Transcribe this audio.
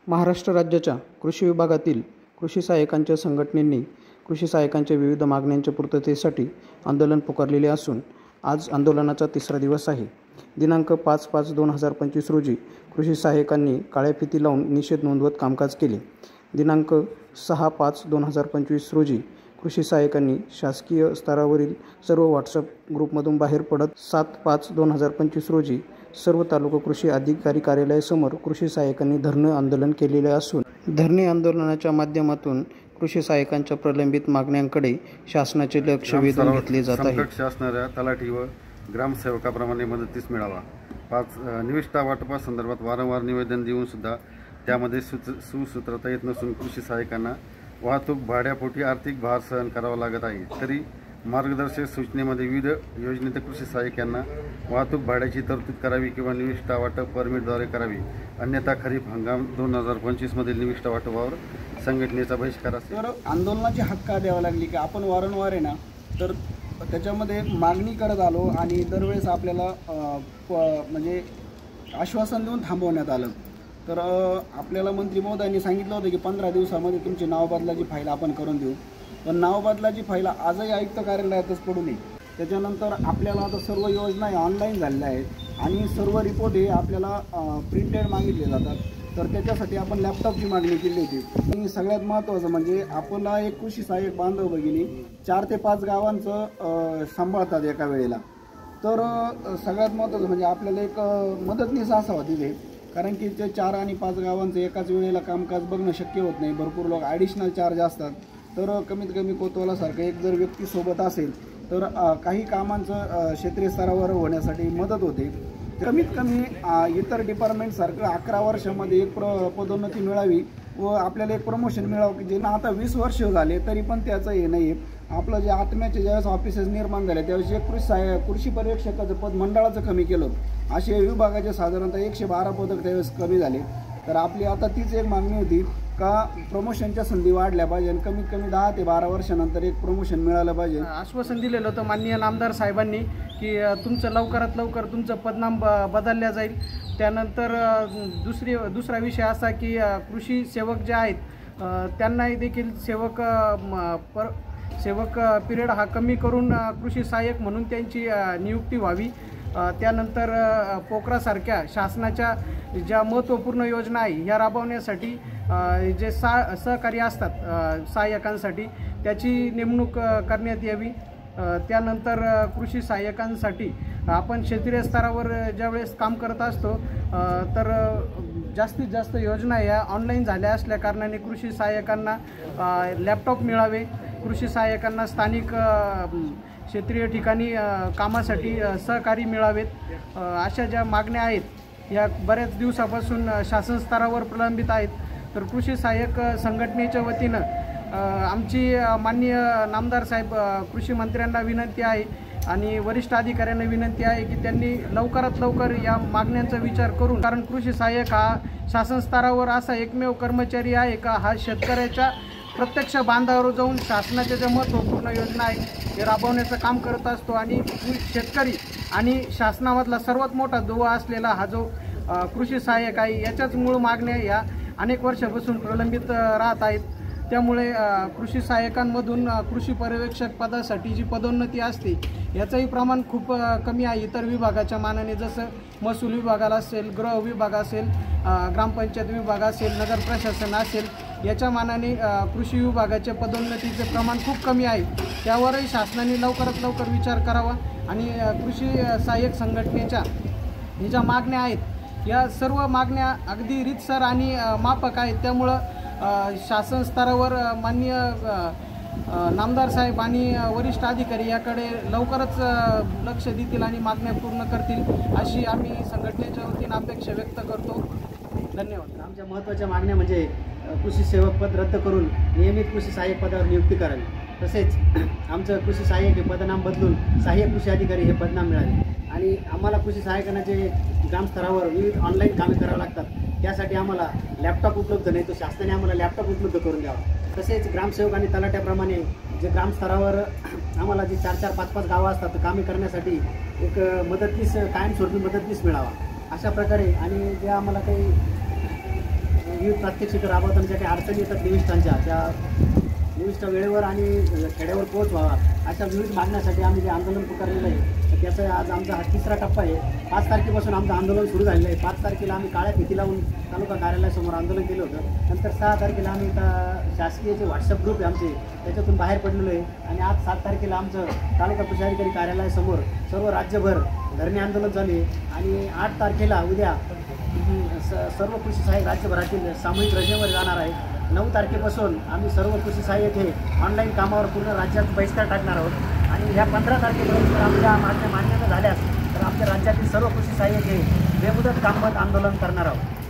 महाराष्ट्र राज्याच्या कृषी विभागातील कृषी सहाय्यकांच्या संघटनेने कृषी सहाय्यकांच्या विविध मागण्यांच्या पूर्ततेसाठी आंदोलन पुकारलेले असून आज आंदोलनाचा तिसरा दिवस आहे। दिनांक 5/5/2025 रोजी कृषी सहाय्यकांनी काळ्या फिती लावून निषेध नोंदवत कामकाज केले। दिनांक 6/5/2025 रोजी कृषी सहाय्यकांनी शासकीय स्तरावरील सर्व व्हॉट्सअप ग्रुपमधून बाहेर पडत 7/5/2025 रोजी सर्व तालुका कृषी अधिकारी कार्यालयासमोर कृषी सहाय्यकांनी धरणे आंदोलन केलेले असून धरणे आंदोलनाच्या माध्यमातून कृषी सहाय्यकांच्या प्रलंबित मागण्यांकडे शासनाचे लक्ष वेधून घेतले जात आहे। असणाऱ्या तलाठी व ग्रामसेवकाप्रमाणे मदतीस मिळावा। 5 निविष्ठा वाटपासंदर्भात वारंवार निवेदन देऊन सुद्धा त्यामध्ये सुसूत्रता येत नसून कृषी सहाय्यकांना वाहतूक भाड्यापोटी आर्थिक भार सहन करावा लागत आहे। तरी मार्गदर्शक सूचनेमध्ये विविध योजनेत कृषी सहाय्यकांना वाहतूक भाड्याची तरतूद करावी किंवा निविष्ठा वाटप परमिटद्वारे करावी, अन्यथा खरीप हंगाम 2025 मधील निविष्ठा वाटपावर संघटनेचा बहिष्कार असेल। तर आंदोलनाची हक्क द्यावा लागली की आपण वारंवार आहे ना, तर त्याच्यामध्ये मागणी करत आलो आणि दरवेळेस आपल्याला म्हणजे आश्वासन देऊन थांबवण्यात आलं। तर आपल्याला मंत्री महोदयांनी सांगितलं होतं की 15 दिवसामध्ये तुमची नाव बदलाची फाईल आपण करून देऊ, पण नाव बदलाची फाईल आजही आयुक्त कार्यालयातच पडू नये। त्याच्यानंतर आपल्याला आता सर्व योजना ऑनलाईन झालेल्या आहेत आणि सर्व रिपोर्ट हे आपल्याला प्रिंटेड मागितले जातात। तर त्याच्यासाठी आपण लॅपटॉपची मागणी केली होती। आणि सगळ्यात महत्त्वाचं म्हणजे आपला एक कृषी सहाय्यक बांधव भगिनी 4 ते 5 गावांचं सांभाळतात एका वेळेला। तर सगळ्यात महत्त्वाचं म्हणजे आपल्याला एक मदतनीस असावा तिथे, कारण की ते 4 आणि 5 गावांचं एकाच वेळेला कामकाज बघणं शक्य होत नाही। भरपूर लोक ॲडिशनल चार्ज असतात। तर कमीत कमी कोतवालासारखं एक जर व्यक्ती सोबत असेल तर काही कामांचं क्षेत्रीय स्तरावर होण्यासाठी मदत होते। कमीत कमी इतर डिपार्टमेंटसारखं 11 वर्षामध्ये एक पदोन्नती मिळावी व आपल्याला एक प्रमोशन मिळावं, की ज्यांना आता 20 वर्ष झाले तरी पण त्याचं हे नाही आहे। आपलं जे आत्म्याचे ज्यावेळेस ऑफिसेस निर्माण झाले त्यावेळेस एक कृषी पर्यवेक्षकाचं पद मंडळाचं कमी केलं। असे विभागाचे साधारणतः 112 पदक त्यावेळेस कमी झाले। तर आपली आता तीच एक मागणी होती का प्रमोशनच्या संधी वाढल्या पाहिजे आणि कमीत कमी 10 ते 12 वर्षानंतर एक प्रमोशन मिळालं पाहिजे। आश्वासन दिलेलं होतं माननीय नामदार साहेबांनी की तुमचं लवकरात लवकर तुमचं पदनाम बदलल्या जाईल। त्यानंतर दुसरा विषय असा की कृषी सेवक जे आहेत त्यांनाही देखील सेवक पिरियड हा कमी करून कृषी सहाय्यक म्हणून त्यांची नियुक्ती व्हावी। त्यानंतर पोखरासारख्या शासनाच्या ज्या महत्त्वपूर्ण योजना आहे ह्या राबवण्यासाठी जे सहकारी असतात सहाय्यकांसाठी त्याची नेमणूक करण्यात यावी। त्यानंतर कृषी सहाय्यकांसाठी आपण क्षेत्रीय स्तरावर ज्यावेळेस काम करत असतो तर जास्तीत जास्त योजना या ऑनलाईन झाल्या असल्या कारणाने कृषी सहाय्यकांना लॅपटॉप मिळावे, कृषी सहाय्यकांना स्थानिक क्षेत्रीय ठिकाणी कामासाठी सहकारी मिळावेत। अशा ज्या मागण्या आहेत या बऱ्याच दिवसापासून शासन स्तरावर प्रलंबित आहेत। तर कृषी सहाय्यक संघटनेच्या वतीनं आमची माननीय नामदार साहेब कृषी मंत्र्यांना विनंती आहे आणि वरिष्ठ अधिकाऱ्यांना विनंती आहे की त्यांनी लवकरात लवकर या मागण्यांचा विचार करून, कारण कृषी सहाय्यक हा शासन स्तरावर असा एकमेव कर्मचारी आहे का हा शेतकऱ्याच्या प्रत्यक्ष बांधावर जाऊन शासनाच्या ज्या महत्त्वपूर्ण योजना आहेत हे राबवण्याचं काम करत असतो आणि शेतकरी आणि शासनामधला सर्वात मोठा दुवा असलेला हा जो कृषी सहाय्यक आहे याच्याच मूळ मागण्या या अनेक वर्षापासून प्रलंबित राहत आहेत। त्यामुळे कृषी सहाय्यकांमधून कृषी पर्यवेक्षक पदासाठी जी पदोन्नती असते याचंही प्रमाण खूप कमी आहे इतर विभागाच्या मानाने। जसं महसूल विभागाला असेल, गृह विभाग असेल, ग्रामपंचायत विभाग असेल, नगर प्रशासन असेल, याच्या मानाने कृषी विभागाच्या पदोन्नतीचे प्रमाण खूप कमी आहे। त्यावरही शासनाने लवकरात लवकर विचार करावा आणि कृषी सहाय्यक संघटनेच्या ही ज्या मागण्या आहेत या सर्व मागण्या अगदी रीतसर आणि माफक आहेत। त्यामुळं शासन स्तरावर माननीय नामदार साहेब आणि वरिष्ठ अधिकारी याकडे लवकरच लक्ष देतील आणि मागण्या पूर्ण करतील अशी आम्ही संघटनेच्या वतीने अपेक्षा व्यक्त करतो। धन्यवाद। आमच्या महत्त्वाच्या मागण्या म्हणजे कृषी सेवक पद रद्द करून नियमित कृषी सहाय्यक पदावर नियुक्ती करावी, तसेच आमचं कृषी सहाय्यक हे पदनाम बदलून सहाय्यक कृषी अधिकारी हे पदनाम मिळाले आणि आम्हाला कृषी सहाय्यकांना जे ग्रामस्तरावर विविध ऑनलाईन कामे करावी लागतात त्यासाठी आम्हाला लॅपटॉप उपलब्ध नाही, तो शासनाने आम्हाला लॅपटॉप उपलब्ध करून द्यावा। तसेच ग्रामसेवक आणि तलाट्याप्रमाणे जे ग्रामस्तरावर आम्हाला जे 4-4, 5-5 गावं असतात कामे करण्यासाठी एक मदतनीस कायमस्वरूपी मदतनीस मिळावा अशा प्रकारे। आणि जे आम्हाला काही विविध प्रात्यक्षिकं राबवताना ज्या काही अडचणी येतात त्या निविष्ट वेळेवर आणि खेड्यावर पोहोच व्हावा अशा विविध मागण्यासाठी आम्ही जे आंदोलन पुकारलेलं आहे तर त्याचा आज आमचा हा 3रा टप्पा आहे. 5 तारखेपासून आमचं आंदोलन सुरू झालेलं आहे. 5 तारखेला आम्ही काळ्या फिती लावून तालुका कार्यालयासमोर आंदोलन केलं होतं. नंतर 6 तारखेला आम्ही शासकीय जे व्हॉट्सअप ग्रुप आहे आमचे त्याच्यातून बाहेर पडलेलो आहे आणि आज 7 तारखेला आमचं तालुका कृषी अधिकारी कार्यालयासमोर सर्व राज्यभर धरणे आंदोलन चालू आहे आणि 8 तारखेला उद्या सर्व कृषी सहाय्यक राज्यभरातील सामूहिक रजेवर जाणार आहे. 9 तारखेपासून आम्ही सर्व कृषी सहाय्यक हे ऑनलाईन कामावर पूर्ण राज्यात बहिष्कार टाकणार आहोत आणि ह्या 15 तारखेपर्यंत जर आमच्या मागण्या मान्यता झाल्यास तर आमच्या राज्यातील सर्व कृषी सहाय्यक हे बेमुदत कामबंद आंदोलन करणार आहोत.